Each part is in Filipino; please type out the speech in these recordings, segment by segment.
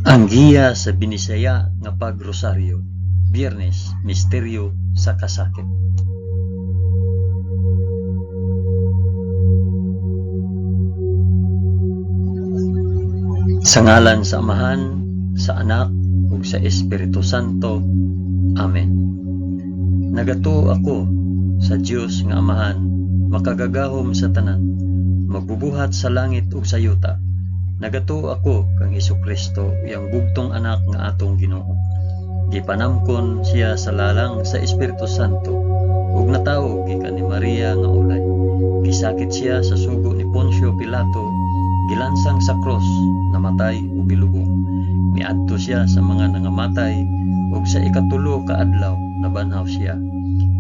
Ang giya sa Binisaya nga pagrosaryo, Biyernes, Misteryo sa Kasakit. Sa ngalan sa Amahan, sa Anak, ug sa Espiritu Santo. Amen. Nagato ako sa Dios nga Amahan, makagagahom sa tanan, magbubuhat sa langit ug sa yuta. Nagato ako kang Hesukristo, yang bugtong anak nga atong Ginoo. Gipanamkon siya sa lalang sa Espiritu Santo, ug natawo gikan ni Maria nga ulay. Gisakit siya sa sugo ni Poncio Pilato, gilansang sa cross, namatay ug gilubong. Miadto siya sa mga nangamatay, ug sa ikatulo ka adlaw nabanhaw siya.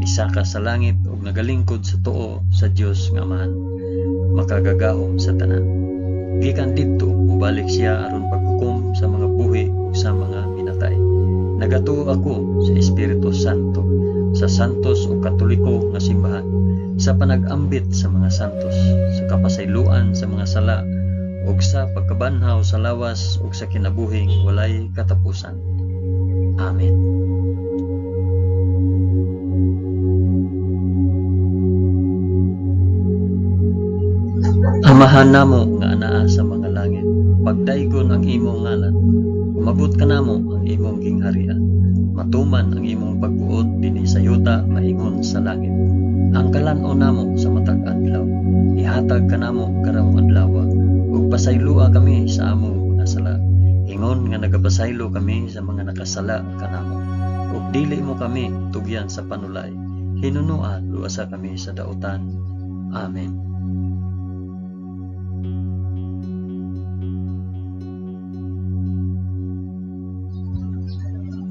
Isaka sa langit ug nagalingkod sa tuo sa Dios nga Amahan, makagagahom sa tanan. Gikan didto mubalik siya aron paghukom sa mga buhi ug sa mga minatay. Nagatuo ako sa Espiritu Santo, sa santos ug katoliko nga simbahan, sa panag-ambit sa mga santos, sa kapasayloan sa mga sala, ug sa pagkabanhaw sa lawas ug sa kinabuhing walay katapusan. Amen. Amahan namo nga anaa sa mga langit, pagdaygon ang imong ngalan, umabot ka namo ang imong gingharian, matuman ang imong pagbuot dinhi sa yuta maingon sa langit. Ang kalan-on namo sa matag adlaw, ihatag ka namo karong adlaw, ug pasaylua kami sa among mga sala, ingon nga nagapasaylo kami sa mga nakasala kanamo, ug dili mo kami tugyan sa panulay, hinunua luasa kami sa dautan. Amen.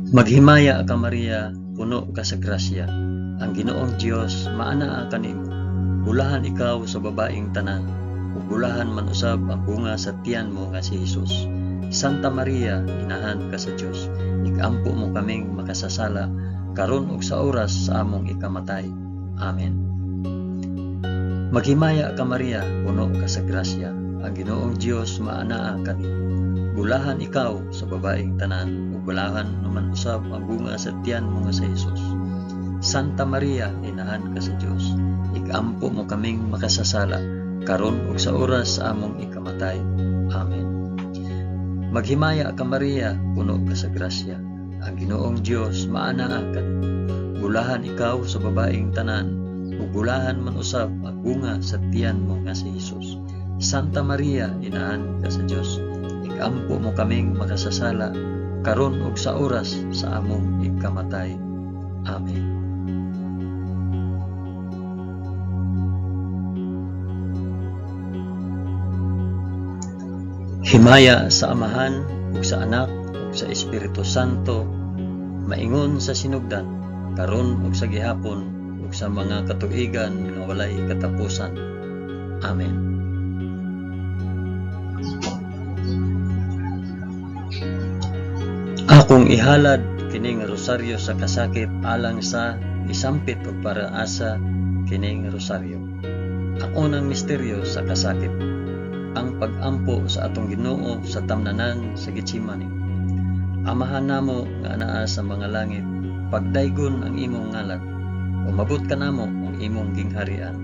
Maghimaya ka Maria, puno ka sa grasya, ang Ginoong Dios maanaa kanimo. Bulahan ikaw sa babaeng tanan, ug bulahan man usab ang bunga sa tiyan mo nga si Hesus. Santa Maria, inahan ka sa Dios, igampo mo kaming makasasala, karon ug sa oras sa among ikamatay. Amen. Maghimaya ka Maria, puno ka sa grasya, ang Ginoong Dios maanaa kanimo. Bulahan ikaw sa babaeng tanan, ug bulahan naman usab ang bunga sa tiyan mo nga sa Hesus. Santa Maria, inahan ka sa Dios, igampo mo kaming makasasala, karon ug sa oras sa among ikamatay. Amen. Maghimaya ka Maria, puno ka sa grasya, ang Ginoong Dios maanaa kanimo. Bulahan ikaw sa babaeng tanan, ug bulahan man usab ang bunga sa tiyan mo nga si Hesus. Santa Maria, inahan ka sa Dios, igampo mo kaming makasasala, karon ug sa oras sa among ikamatay. Amen. Himaya sa Amahan ug sa Anak ug sa Espiritu Santo, maingon sa sinugdan, karon ug sa gihapon ug sa mga katuigan nga walay katapusan. Amen. Akong ihalad kining rosaryo sa kasakit alang sa isampit ug paraasa kining rosaryo. Ang unang misteryo sa kasakit, ang pag-ampo sa atong Ginoo sa tamnanan sa Getsemani. Amahan namo nga anaa sa mga langit, pagdaygon ang imong ngalan, umabot ka namo ang imong gingharian,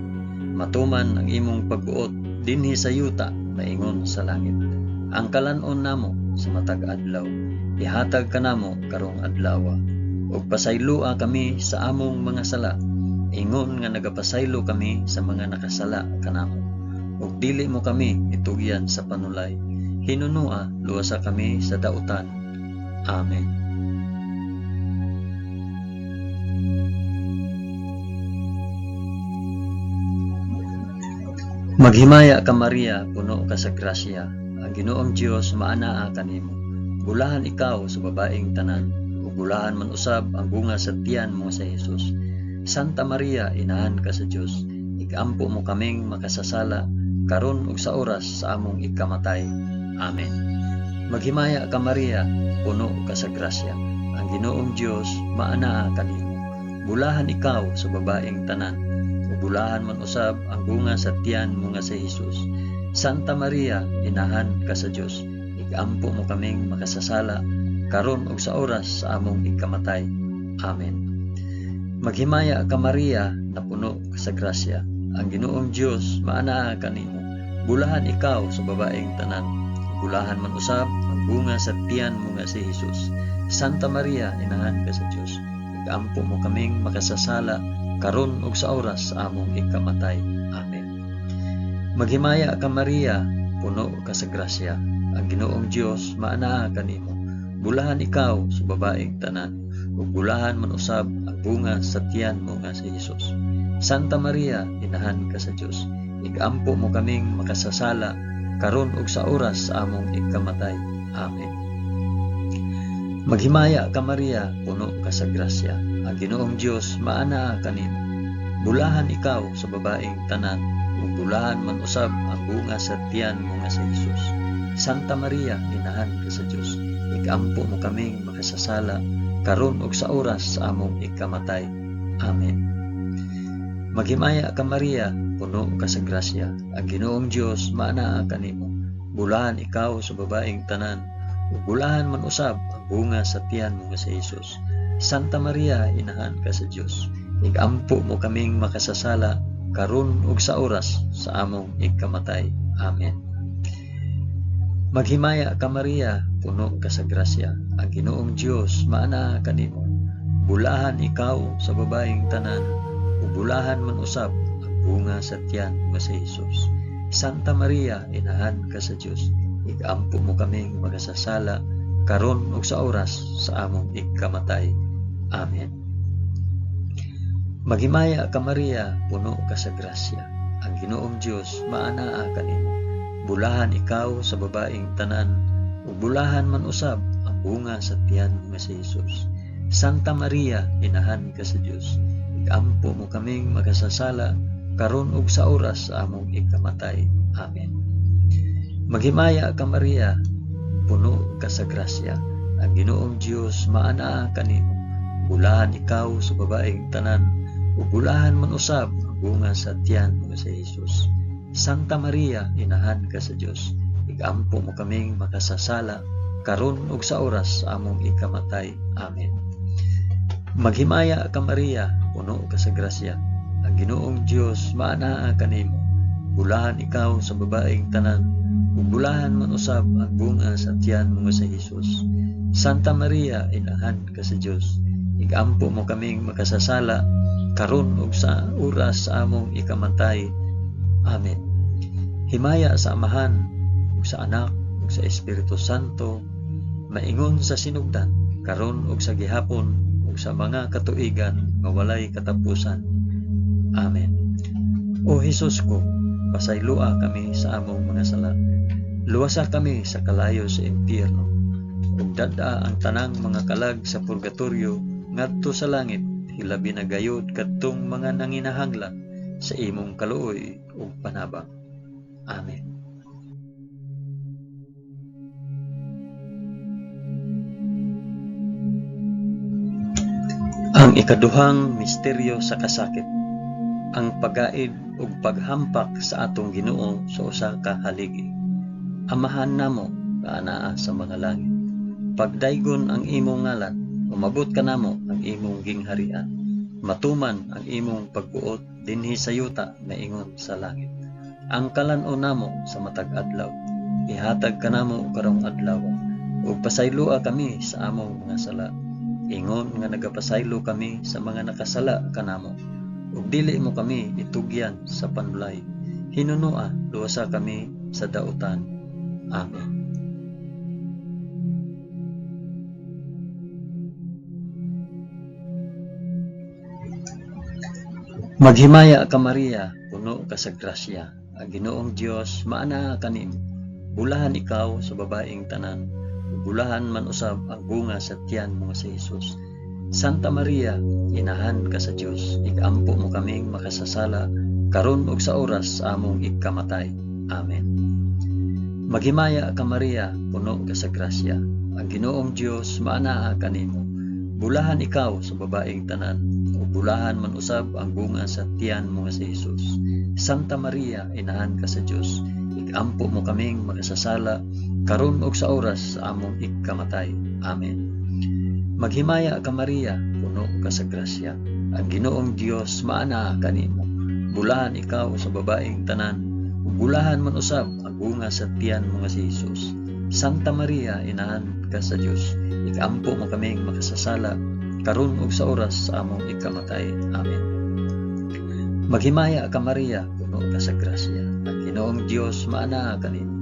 matuman ang imong pagbuot dinhi sa yuta maingon sa langit. Ang kalan-on namo sa matag adlaw, ihatag ka namo karong adlaw, ug pasaylua kami sa among mga sala, ingon nga nagapasaylo kami sa mga nakasala kanamo, ug dili mo kami itugyan sa panulay, hinunua luwasa kami sa dautan. Amen. Maghimaya ka Maria, puno ka sa grasya, ang Ginoong Dios maanaa kanimo. Bulahan ikaw sa babaeng tanan, ug bulahan man usab ang bunga sa tiyan mo sa Hesus. Santa Maria, inahan ka sa Dios, igampo mo kaming makasasala, karon ug sa oras sa among ikamatay. Amen. Maghimaya ka Maria, puno ka sa grasya, ang Ginoong Dios maanaa kanimo. Bulahan ikaw sa babaeng tanan, ug bulahan man usab ang bunga sa tiyan mo nga si Hesus. Santa Maria, inahan ka sa Dios, igampo mo kaming makasasala, karon ug sa oras sa among ikamatay. Amen. Maghimaya ka Maria, na puno ka sa grasya. Ang Ginoong Dios maanaa kanimo. Bulahan ikaw sa babaeng tanan. Bulahan man usab ang bunga sa tiyan mo nga si Jesus. Santa Maria, inahan ka sa Dios. Igampo mo kaming makasasala, karon ug sa oras sa among ikamatay. Amen. Maghimaya ka Maria, puno ka sa grasya. Ang Ginoong Dios maanaa kanimo. Bulahan ikaw sa babaeng tanan, ug bulahan man usab ang bunga sa tiyan mo nga si Jesus. Santa Maria, inahan ka sa Dios. Igampo mo kaming makasasala, karon ug sa oras sa among ikamatay. Amen. Maghimaya ka Maria, puno ka sa grasya. Ang Ginoong Dios maanaa kanimo. Bulahan ikaw sa babaeng tanan, ug bulahan man usab ang bunga sa tiyan mo nga si Jesus. Santa Maria, inahan ka sa Dios. Igampo mo kaming makasasala, karon ug sa oras sa among ikamatay. Amen. Maghimaya ka Maria, puno ka sa grasya. Ang Ginoong Dios maanaa kanimo. Bulahan ikaw sa babaeng tanan, ug bulahan man usab ang bunga sa tiyan mo nga si Jesus. Santa Maria, inahan ka sa Dios. Igampo mo kaming makasasala, karon ug sa oras sa among ikamatay. Amen. Maghimaya ka Maria, puno ka sa grasya. Ang Ginoong Dios maanaa kanimo. Bulahan ikaw sa babaeng tanan, ug bulahan man usab ang bunga sa tiyan mo sa Jesus. Santa Maria, inahan ka sa Dios. Igampo mo kaming makasasala, karon ug sa oras sa among ikamatay. Amen. Maghimaya ka Maria, puno ka sa grasya. Ang Ginoong Dios maanaa kanimo. Bulahan ikaw sa babaeng tanan, ug bulahan man usab ang bunga sa tiyan mo nga si Jesus. Santa Maria, inahan ka sa Dios. Igampo mo kaming makasasala, karon ug sa oras sa among ikamatay. Amen. Maghimaya ka Maria, puno ka sa grasya. Ang Ginoong Dios maanaa kanimo. Bulahan ikaw sa babaeng tanan, ug bulahan man usab ang bunga sa tiyan mo nga si Jesus. Santa Maria, inahan ka sa Dios. Igampo mo kaming makasasala, karon ug sa oras sa among ikamatay. Amen. Maghimaya ka Maria, puno ka sa grasya. Ang Ginoong Dios maanaa kanimo. Bulahan ikaw sa babaeng tanan, ug bulahan man usab ang bunga sa tiyan mo nga si Jesus. Santa Maria, inahan ka sa Dios. Igampo mo kaming makasasala, karon ug sa oras sa among ikamatay. Amen. Himaya sa Amahan, ug sa Anak, ug sa Espiritu Santo, maingon sa sinugdan, karon ug sa gihapon, ug sa mga katuigan nga walay katapusan. Amen. O Hesus ko, pasaylua kami sa among mga sala. Luwasa kami sa kalayo sa impyerno, ug dad-a ang tanang mga kalag sa purgatorio ngadto sa langit, hilabi na gayud kadtong mga nanginahanglan sa imong kaluoy ug panabang. Amen. Ang ikaduhang misteryo sa kasakit, ang pagaid ug paghampak sa atong Ginoo sa usa ka haligi. Amahan namo nga anaa sa mga langit, pagdaygon ang imong ngalan, umabot ka namo ang imong gingharian, matuman ang imong pagbuot dinhi sa yuta na ingon sa langit. Ang kalan-o namo sa matag adlaw, ihatag ka namo karong adlaw, ug pasaylua kami sa among mga sala, ingon nga nagapasaylo kami sa mga nakasala kanamo, ug dili mo kami itugyan sa panulay, hinunua luwasa kami sa dautan. Amen. Maghimaya ka Maria, puno ka sa grasya. Ang Ginoong Dios maanaa kanimo. Bulahan ikaw sa babaeng tanan, ug bulahan man usab ang bunga sa tiyan mo nga si Jesus. Santa Maria, inahan ka sa Dios. Igampo mo kaming makasasala, karon ug sa oras sa among ikamatay. Amen. Maghimaya ka Maria, puno ka sa grasya. Ang Ginoong Dios maanaa kanimo. Bulahan ikaw sa babaeng tanan, ug bulahan man usab ang bunga sa tiyan mo nga si Hesus. Santa Maria, inahan ka sa Dios, igampo mo kaming makasasala karon ug sa oras sa among ikamatay. Amen. Maghimaya ka Maria, puno ka sa grasya. Ang Ginoong Dios maana kanimo. Bulahan ikaw sa babaeng tanan, ug bulahan man usab ang bunga sa tiyan mo nga si Hesus. Santa Maria, inahan ka sa Dios, igampo mo kaming makasasala karon ug sa oras sa among ikamatay. Amen. Maghimaya ka Maria, puno ka sa grasya. Ang Ginoong Dios maana kanimo.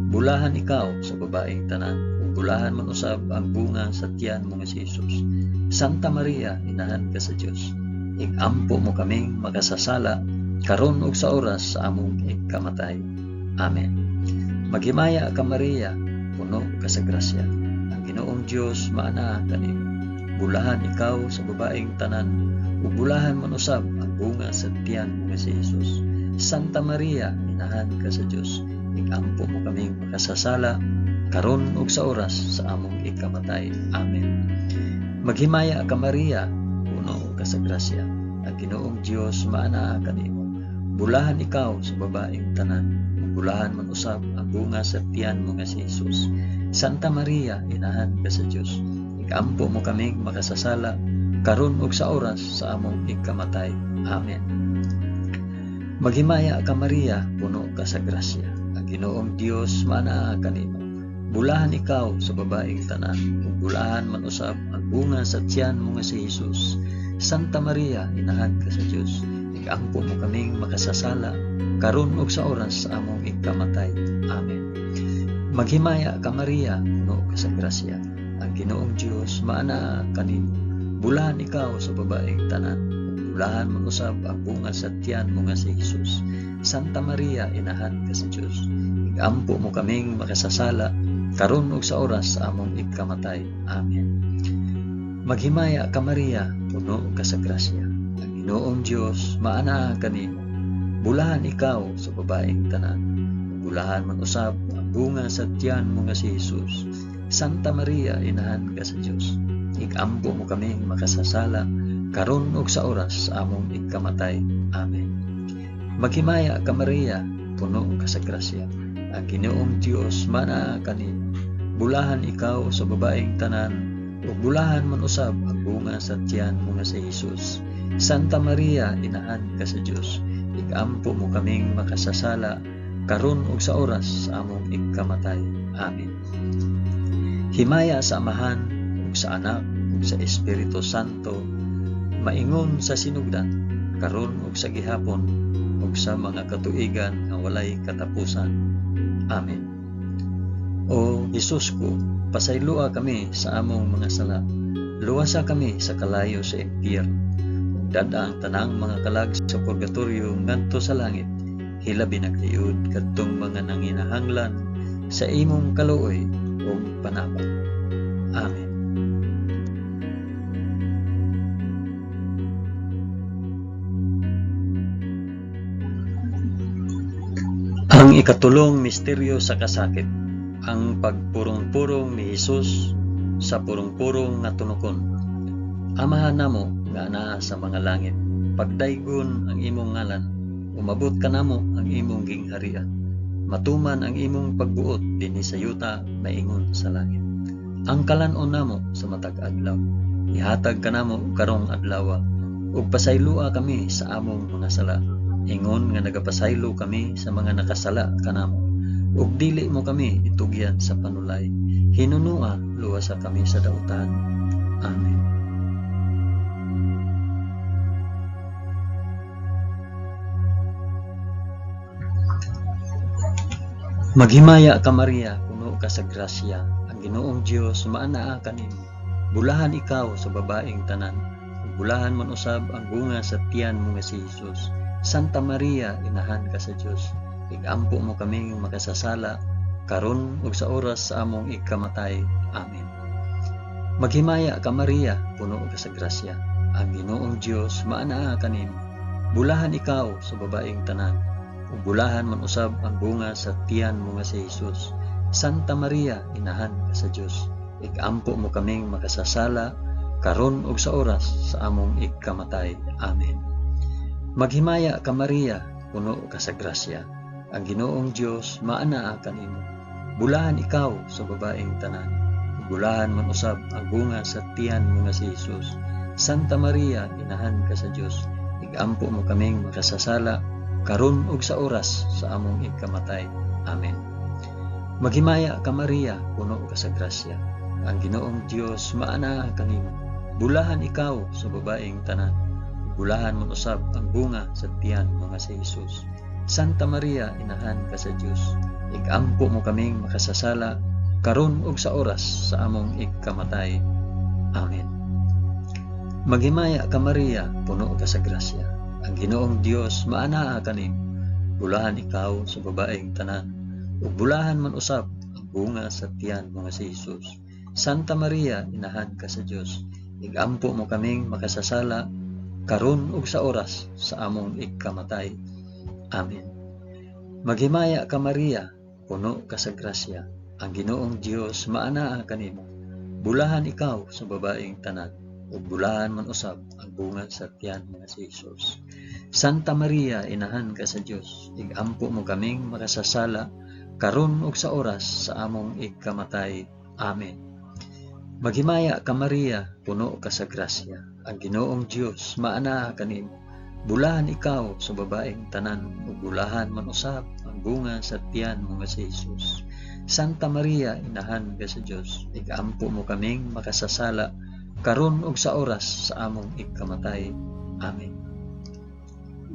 Bulahan ikaw sa babaeng tanan, ug bulahan man usab ang bunga sa tiyan mo nga si Hesus. Santa Maria, inahan ka sa Dios, igampo mo kaming makasasala karon ug sa oras sa among ikamatay. Amen. Maghimaya ka Maria, puno ka sa grasya. Ang Ginoong Dios maana kanimo. Bulahan ikaw sa babaeng tanan, ug bulahan man usab ang bunga sa tiyan mo nga si Hesus. Santa Maria, inahan ka sa Dios, igampo mo kaming makasasala karon ug sa oras sa among ikamatay. Amen. Maghimaya ka Maria, puno ka sa grasya. Ang Ginoong Dios maana kanimo. Bulahan ikaw sa babaeng tanan, ug bulahan man usab ang bunga sa tiyan mo nga si Hesus. Santa Maria, inahan ka sa Dios, igampo mo kaming makasasala karon ug sa oras sa among ikamatay. Amen. Maghimaya ka Maria, puno ka sa grasya. Ang Ginoong Dios maana kanimo. Bulahan ikaw sa babaeng tanan, ug bulahan man usab ang bunga sa tiyan mo nga si Hesus. Santa Maria, inahan ka sa Dios, igampo mo kaming makasasala karon ug sa oras sa among ikamatay. Amen. Maghimaya ka Maria, puno ka sa grasya. Ang Ginoong Dios maana kanimo. Bulahan ikaw sa babaeng tanan, ug bulahan man usab ang bunga sa tiyan mo nga si Hesus. Santa Maria, inahan ka sa Dios, igampo mo kaming makasasala karon ug sa oras sa among ikamatay. Amen. Maghimaya ka Maria, puno ka sa grasya. Ang Ginoong Dios maana kanimo. Bulahan ikaw sa babaeng tanan, ug bulahan man usab ang bunga sa tiyan mo nga si Hesus. Santa Maria, inahan ka sa Dios, igampo mo kaming makasasala karon ug sa oras sa among ikamatay. Amen. Maghimaya ka Maria, puno ka sa grasya. Ang Ginoong Dios maana kanimo. Bulahan ikaw sa babaeng tanan, ug bulahan man usab ang bunga sa tiyan mo nga si Hesus. Santa Maria, inahan ka sa Dios, igampo mo kaming makasasala karon ug sa oras sa among ikamatay. Amen. Himaya sa Amahan ug sa Anak ug sa Espiritu Santo, maingon sa sinugdan karon ug sa gihapon ug sa mga katuigan nga walay katapusan. Amen. O Hesus ko, pasaylua kami sa among mga sala. Luwasa kami sa kalayo sa impyerno. Ug dada ang tanang mga kalag sa purgatorio ngadto sa langit. Hilabi na kayud kadtong mga nanginahanglan sa imong kaluoy ug panabang. Amen. Ang ikatulong misteryo sa kasakit, ang pagpurong-purong ni Hesus sa purong-purong nga tunokon. Amahan namo nga naa sa mga langit, pagdaygon ang imong ngalan, umabot ka namo ang imong gingharian. Matuman ang imong pagbuot dinhi sa yuta maingon sa langit. Ang kalan-on namo sa matag adlaw, ihatag ka namo karong adlaw, ug pasaylua kami sa among mga sala. Ingon nga nagapasaylo kami sa mga nakasala kanamo, ug dili mo kami itugyan sa panulay. Hinunua luwasa kami sa dautan. Amen. Maghimaya ka Maria, puno ka sa grasya. Ang Ginoong Dios maanaa kanimo. Bulahan ikaw sa babaeng tanan, ug bulahan man usab ang bunga sa tiyan mo nga si Hesus. Santa Maria, inahan ka sa Dios, igampo mo kaming makasasala karon ug sa oras sa among ikamatay. Amen. Maghimaya ka Maria, puno ka sa grasya. Ang Ginoong Dios maanaa kanimo. Bulahan ikaw sa babaeng tanan, ug bulahan man usab ang bunga sa tiyan mo nga si Hesus. Santa Maria, inahan ka sa Dios, igampo mo kaming makasasala karon ug sa oras sa among ikamatay. Amen. Maghimaya ka Maria, puno ka sa grasya. Ang Ginoong Dios maanaa kanimo. Bulahan ikaw sa babaeng tanan. Bulahan man usab ang bunga sa tiyan mo nga si Jesus. Santa Maria, inahan ka sa Dios. Igampo mo kaming makasasala karon ug sa oras sa among ikamatay. Amen. Maghimaya ka Maria, puno ka sa grasya. Ang Ginoong Dios maanaa kanimo. Bulahan ikaw sa babaeng tanan. Bulahan man usab ang bunga sa tiyan mo nga si Jesus. Santa Maria, inahan ka sa Dios. Igampo mo kaming makasasala karon ug sa oras sa among ikamatay. Amen. Maghimaya ka Maria, puno ka sa grasya. Ang Ginoong Dios maanaa kanimo. Bulahan ikaw sa babaeng tanan. Ug bulahan man usab ang bunga sa tiyan mo nga si Jesus. Santa Maria, inahan ka sa Dios. Igampo mo kaming makasasala karon ug sa oras sa among ikamatay. Amen. Maghimaya ka Maria, puno ka sa grasya. Ang Ginoong Dios maanaa kanimo. Bulahan ikaw sa babaeng tanan. Ug bulahan man usab ang bunga sa tiyan nga si Jesus. Santa Maria, inahan ka sa Dios. Igampo mo kaming makasasala karon ug sa oras sa among ikamatay. Amen. Maghimaya ka Maria, puno ka sa grasya. Ang Ginoong Dios maanaa kanimo. Bulahan ikaw sa babaeng tanan. Ug bulahan man usab ang bunga sa tiyan mo nga si Jesus. Santa Maria, inahan ka sa Dios. Igampo mo kaming makasasala karon ug sa oras sa among ikamatay. Amen.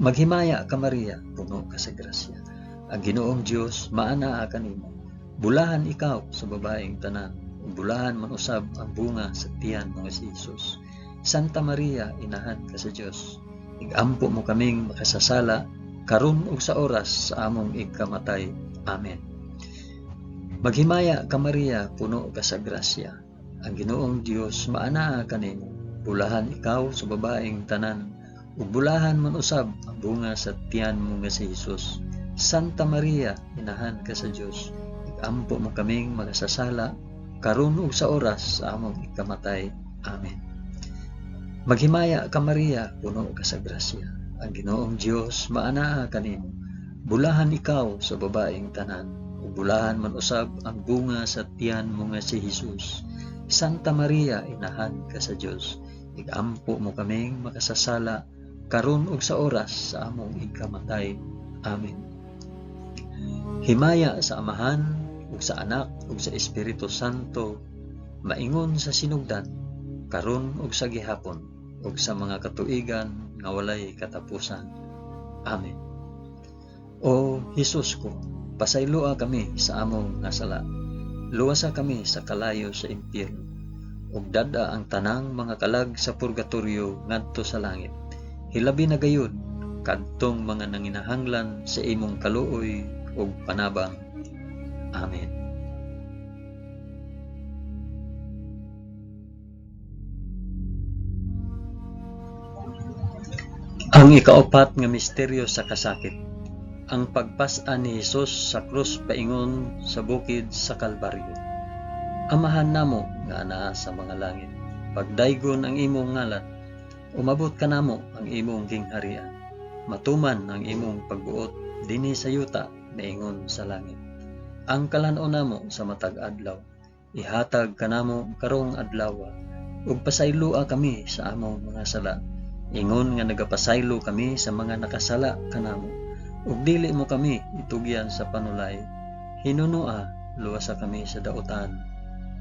Maghimaya ka Maria, puno ka sa grasya. Ang Ginoong Dios maanaa kanimo. Bulahan ikaw sa babaeng tanan. Ug bulahan man usab ang bunga sa tiyan mo nga si Jesus. Santa Maria, inahan ka sa Dios. Igampo mo kaming makasasala karon ug sa oras sa among ikamatay. Amen. Maghimaya ka Maria, puno ka sa grasya. Ang Ginoong Dios maanaa kanimo. Bulahan ikaw sa babaeng tanan. Ug bulahan man usab ang bunga sa tiyan mo nga si Jesus. Santa Maria, inahan ka sa Dios. Igampo mo kaming makasasala karon ug sa oras sa among ikamatay. Amen. Maghimaya ka Maria, puno ka sa grasya. Ang Ginoong Dios maanaa kanimo. Bulahan ikaw sa babaeng tanan. Ug bulahan man usab ang bunga sa tiyan mo nga si Jesus. Santa Maria, inahan ka sa Dios. Igampo mo kaming makasasala karon ug sa oras sa among ikamatay. Amen. Himaya sa Amahan ug sa Anak ug sa Espiritu Santo, maingon sa sinugdan, karon ug sa gihapon, ug sa mga katuigan nga walay katapusan. Amen. O Jesus ko, pasayloa kami sa among nasala. Luwasa kami sa kalayo sa impyerno, ug dada ang tanang mga kalag sa purgatorio ngadto sa langit. Hilabi na gayud kadtong mga nanginahanglan sa imong kaluoy ug panabang. Amen. Ang ikaapat nga misteryo sa kasakit, ang pagpas-an ni Hesus sa krus paingon sa bukid sa Kalbaryo. Amahan namo nga anaa sa mga langit, pagdaygon ang imong ngalan, umabot ka namo ang imong gingharian, matuman ang imong pagbuot dinhi sa yuta naingon sa langit. Ang kalan-on namo sa matag adlaw, ihatag kanamo karong adlaw, ug pasaylua kami sa among mga sala, ingon nga nagapasaylo kami sa mga nakasala kanamo, ug dili mo kami itugyan sa panulay, hinunua luwasa kami sa dautan.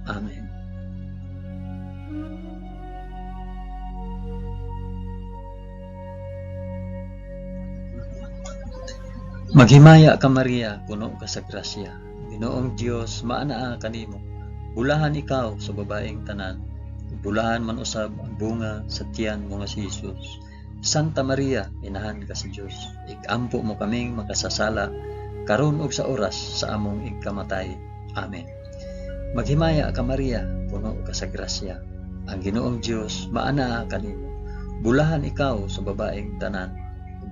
Amen. Maghimaya ka Maria, puno ka sa grasya. Ginoong Dios maanaa kanimo. Bulahan ikaw sa babaeng tanan. Bulahan man usab ang bunga sa tiyan mo nga si Jesus. Santa Maria, inahan ka sa Dios. Igampo mo kaming makasasala karon ug sa oras sa among ikamatay. Amen. Maghimaya ka Maria, puno ka sa grasya. Ang Ginoong Dios maanaa kanimo. Bulahan ikaw sa babaeng tanan.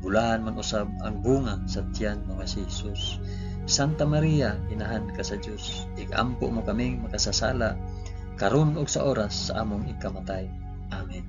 Bulahan man usab ang bunga sa tiyan mo nga si Jesus. Santa Maria, inahan ka sa Dios. Igampo mo kaming makasasala karon ug sa oras sa among ikamatay. Amen.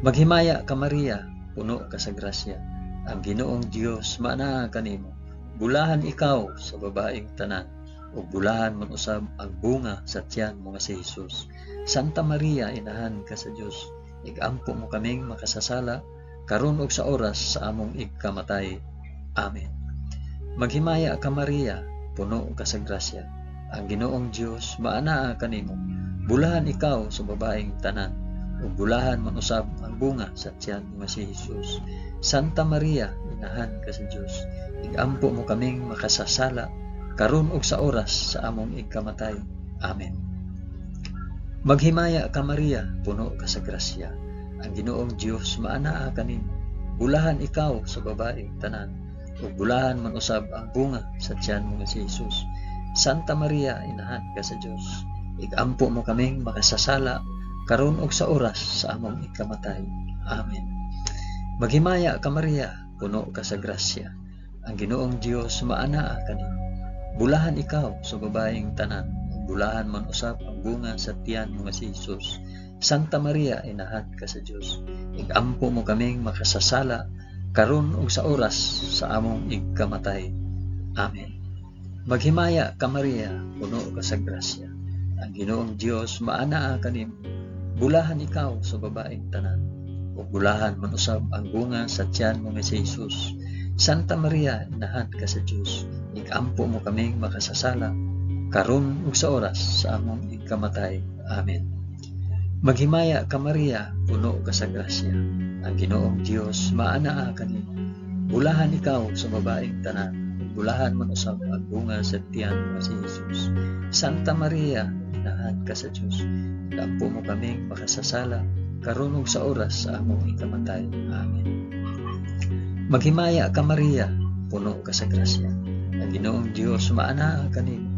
Maghimaya ka Maria, puno ka sa grasya. Ang Ginoong Dios maanaa kanimo. Bulahan ikaw sa babaeng tanan, ug bulahan man usab ang bunga sa tiyan mo nga si Jesus. Santa Maria, inahan ka sa Dios, igampo mo kaming makasasala karon ug sa oras sa among igkamatay. Amen. Maghimaya ka Maria, puno ka sa grasya. Ang Ginoong Dios maanaa kanimo. Bulahan ikaw sa babaeng tanan, ug bulahan man usab ang bunga sa tiyan mo nga si Jesus. Santa Maria, inahan ka sa Dios, igampo mo kaming makasasala karon ug sa oras sa among igkamatay. Amen. Maghimaya ka Maria, puno ka sa grasya. Ang Ginoong Dios maanaa kanimo. Bulahan ikaw sa babaeng tanan, ug bulahan man usab ang bunga sa tiyan mo nga si Jesus. Santa Maria, inahan ka sa Dios, igampo mo kaming makasasala karon ug sa oras sa among igkamatay. Amen. Maghimaya ka Maria, puno ka sa grasya. Ang Ginoong Dios maanaa kanimo. Bulahan ikaw sa babaeng tanan, bulahan man usab ang bunga sa tiyan mo nga si Jesus. Santa Maria, inahan ka sa Dios, igampo mo kaming makasasala karon ug sa oras sa among igkamatay. Amen. Maghimaya ka Maria, puno ka sa grasya. Ang Ginoong Dios maanaa kanimo. Bulahan ikaw sa babaeng tanan, ug bulahan man usab ang bunga sa tiyan mo nga si Jesus. Santa Maria, inahan ka sa Dios, igampo mo kaming makasasala karon ug sa oras sa among igkamatay. Amen. Maghimaya ka Maria, puno ka sa grasya. Ang Ginoong Dios maanaa kanimo. Bulahan ikaw sa babaeng tanan, ug bulahan man usab ang bunga sa tiyan mo nga si Jesus. Santa Maria, inahan ka sa Dios, igampo mo kaming makasasala karon ug sa oras sa among ikamatay. Amen. Maghimaya ka Maria, puno ka sa grasya. Ang Ginoong Dios maanaa kanimo.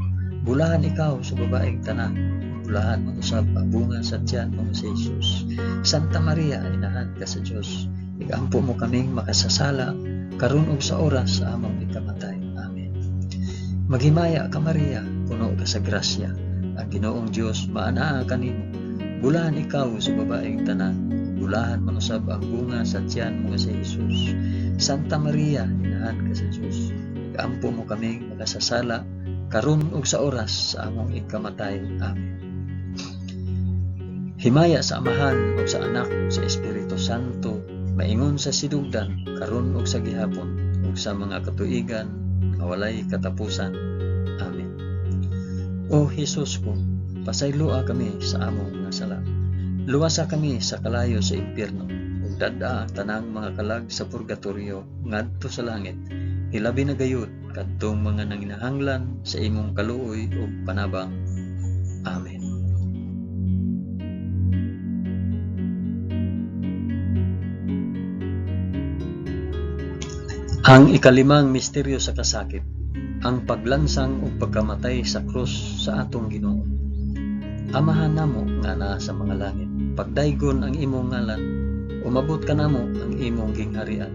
Bulahan ikaw sa babaeng tanan, bulahan man usab ang bunga sa tiyan mo nga si Jesus. Santa Maria, inahan ka sa Dios, igampo mo kaming makasasala karon ug sa oras sa among ikamatay. Amen. Maghimaya ka Maria, puno ka sa grasya. Ang Ginoong Dios maanaa kanimo. Bulahan ikaw sa babaeng tanan, bulahan man usab ang bunga sa tiyan mo nga si Jesus. Santa Maria, inahan ka sa Dios, igampo mo kaming makasasala karon ug sa oras sa among ikamatay. Amen. Himaya sa Amahan ug sa Anak ug sa Espiritu Santo, maingon sa sidugdan karon ug sa gihapon ug sa mga katuigan nga walay katapusan. Amen. O Jesus ko, pasayloa kami sa among mga sala. Luwasa kami sa kalayo sa impyerno, ug dad-a ang tanang mga kalag sa purgatorio ngadto sa langit. Hilabi na gayud kadtong mga nanginahanglan sa imong kaluoy ug panabang. Amen. Ang ikalimang misteryo sa kasakit, ang paglansang ug pagkamatay sa krus sa atong Ginoo. Amahan namo nga naa sa mga langit, pagdaygon ang imong ngalan, umabot ka namo ang imong gingharian,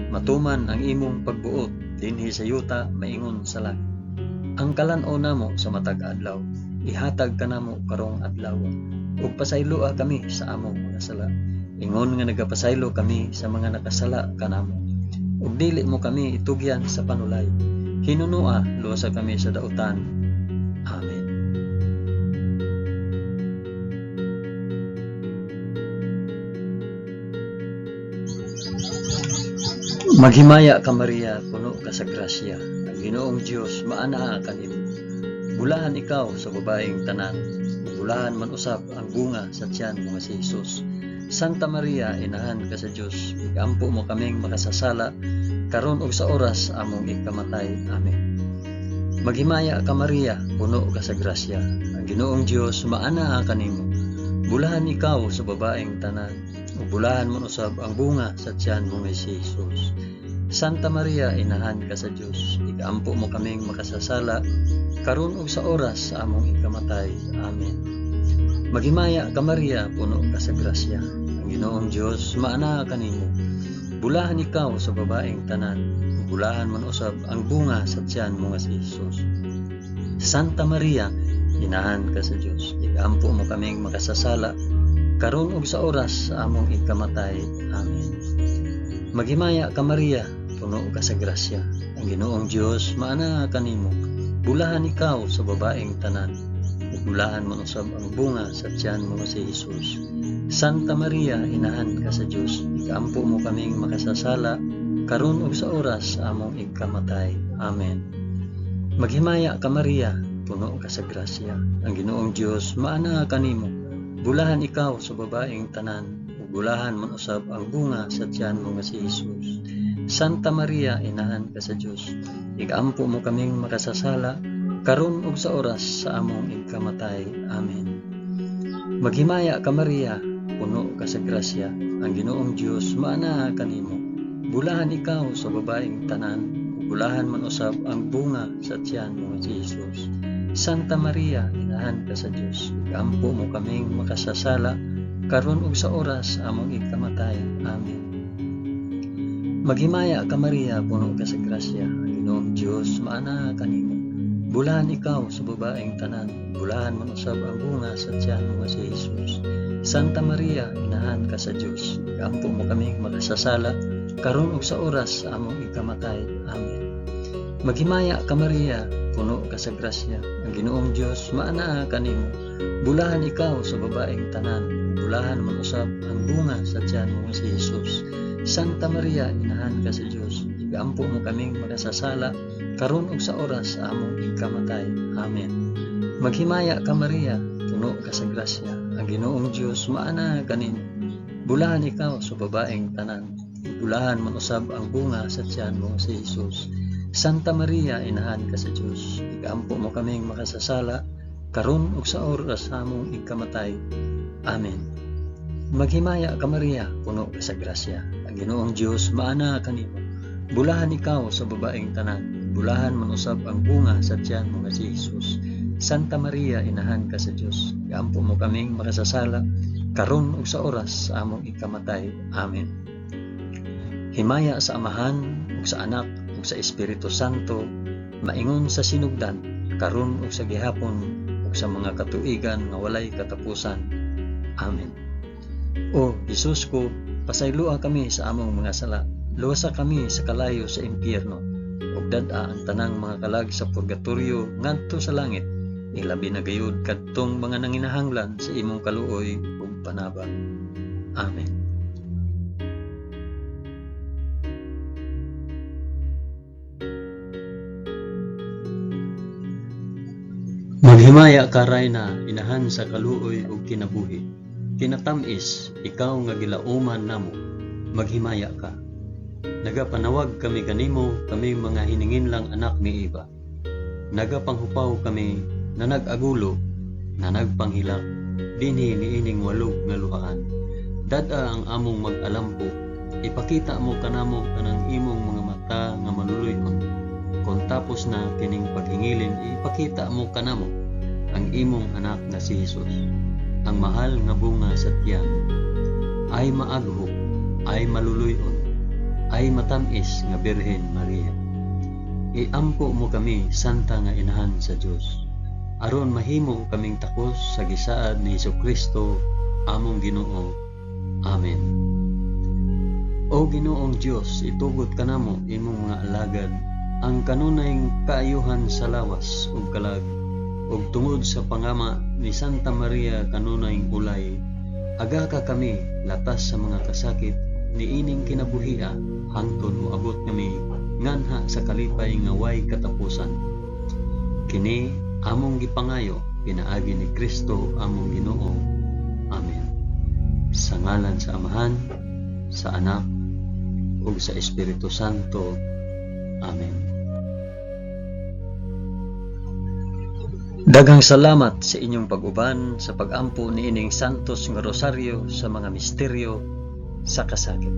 matuman ang imong pagbuot dinhi sa yuta maingon sa langit. Ang kalan-o namo sa matag adlaw, ihatag ka namo karong adlaw, ug pasayloa kami sa among mga sala, ingon nga nagapasaylo kami sa mga nakasala kanamo. Ug dili mo kami itugyan sa panulay, hinunua luwasa kami sa dautan. Amen. Maghimaya ka Maria, puno ka sa grasya. Ang Ginoong Dios maanaa kanimo. Bulahan ikaw sa babaeng tanan, bulahan man usab ang bunga sa tiyan mo nga si Jesus. Santa Maria, inahan ka sa Dios, igampo mo kaming makasasala karon ug sa oras among ikamatay. Amen. Maghimaya ka Maria, puno ka sa grasya. Ang Ginoong Dios maanaa kanimo. Bulahan ikaw sa babaeng tanan, ug bulahan man usab ang bunga sa tiyan mo nga si Jesus. Santa Maria, inahan ka sa Dios, igampo mo kaming makasasala karon ug sa oras sa among ikamatay. Amen. Maghimaya ka Maria, puno ka sa grasya. Ang Ginoong Dios maanaa kanimo. Bulahan ikaw sa babaeng tanan, ug bulahan man usab ang bunga sa tiyan mo nga si Jesus. Santa Maria, inahan ka sa Dios, igampo mo kaming makasasala karon ug sa oras sa among ikamatay. Amen. Maghimaya ka Maria, puno ka sa grasya. Ang Ginoong Dios maana kanimo. Bulahan ikaw sa babaeng tanan. Ug bulahan man usab ang bunga sa tiyan mo si Jesus. Santa Maria, inahan ka sa Dios. Ikaampo mo kaming makasasala karon ug sa oras sa among ikamatay. Amen. Maghimaya ka Maria, puno ka sa grasya. Ang Ginoong Dios maana kanimo. Bulahan ikaw sa babaeng tanan, ug bulahan man usab ang bunga sa tiyan mo nga si Jesus. Santa Maria, inahan ka sa Dios. Ikaampo mo kaming makasasala karon ug sa oras sa among ikamatay. Amen. Maghimaya ka Maria, puno ka sa grasya. Ang Ginoong Dios maana kanimo. Bulahan ikaw sa babaeng tanan, ug bulahan man usab ang bunga sa tiyan mo nga si Jesus. Santa Maria, inahan ka sa Dios. Ikaampo mo kaming makasasala karon ug sa oras sa among ikamatay. Amen. Maghimaya ka Maria, puno ka sa grasya. Ang Ginoong Dios maana kanimo. Bulahan ikaw sa babaeng tanan, bulahan man usab ang bunga sa tiyan mo nga si Jesus. Santa Maria, inahan ka sa Dios. Ikaampo mo kaming makasasala karon ug sa oras sa among ikamatay. Amen. Maghimaya ka Maria, puno ka sa grasya. Ang Ginoong Dios maana kanimo. Bulahan ikaw sa babaeng tanan, bulahan man usab ang bunga sa tiyan mo nga si Jesus. Santa Maria, inahan ka sa Dios. Igaampo mo kaming makasasala karon ug sa oras sa among ikamatay. Amen. Maghimaya ka Maria, puno ka sa grasya. Ang Ginoong Dios maana kanimo. Bulahan ikaw sa babaeng tanan, bulahan man usab ang bunga sa tiyan mo nga si Jesus. Santa Maria, inahan ka sa Dios. Igaampo mo kaming makasasala karon ug sa oras sa among ikamatay. Amen. Maghimaya ka Maria, puno ka sa grasya. Ang Ginoong Dios maana kanimo. Bulahan ikaw sa babaeng tanan, bulahan man usab ang bunga sa tiyan mo nga si Jesus. Santa Maria, inahan ka sa Dios. Igaampo mo kaming makasasala karon ug sa oras sa among ikamatay. Amen. Himaya sa Amahan ug sa Anak ug sa Espiritu Santo, maingon sa sinugdan karon ug sa gihapon ug sa mga katuigan nga walay katapusan. Amen. O Jesus ko, pasayloa kami sa among mga sala. Luwasa kami sa kalayo sa impyerno. Ug dad-a ang tanang mga kalag sa purgatorio ngadto sa langit. Ilabi na gayud kadtong mga nanginahanglan sa imong kaluoy ug panabang. Amen. Maghimaya ka Rayna, inahan sa kaluoy ug kinabuhi. Kinatamis, ikaw nga gilauman namo. Maghimaya ka. Nagapanawag kami kanimo, kami mga hininginlang anak ni Eva. Nagapanghupaw kami na nag-agulo, na nagpanghilak, dinhi niining walog nga luhaan. Dad-a ang among mag-alampo, ipakita mo kanamo kanang imong mga mata nga maluluyon. Kung tapos na kining paghingilin, ipakita mo kanamo ang imong anak na si Jesus. Ang mahal nga bunga sa tiyan, ay maagho, ay maluluyon, ay matamis nga Birhen Maria. Iampo mo kami, Santa nga Inahan sa Dios, aron mahimo kaming takos sa gisaad ni Jesucristo, among Ginoo. Amen. O Ginoong Dios, itugot kanamo imong mga alagad ang kanunayng kaayuhan sa lawas ug kalag, ug tungod sa pangama ni Santa Maria kanunayng ulay, aga ka kami latas sa mga kasakit niining kinabuhia hangtod moabot kami nganha sa kalipay nga way katapusan. Kini among gipangayo pinaagi ni Kristo among Ginoo. Amen. Sa ngalan sa Amahan, sa Anak, ug sa Espiritu Santo. Amen. Daghang salamat sa inyong pag-uban sa pag-ampo niining santos nga rosaryo sa mga misteryo sa kasakit.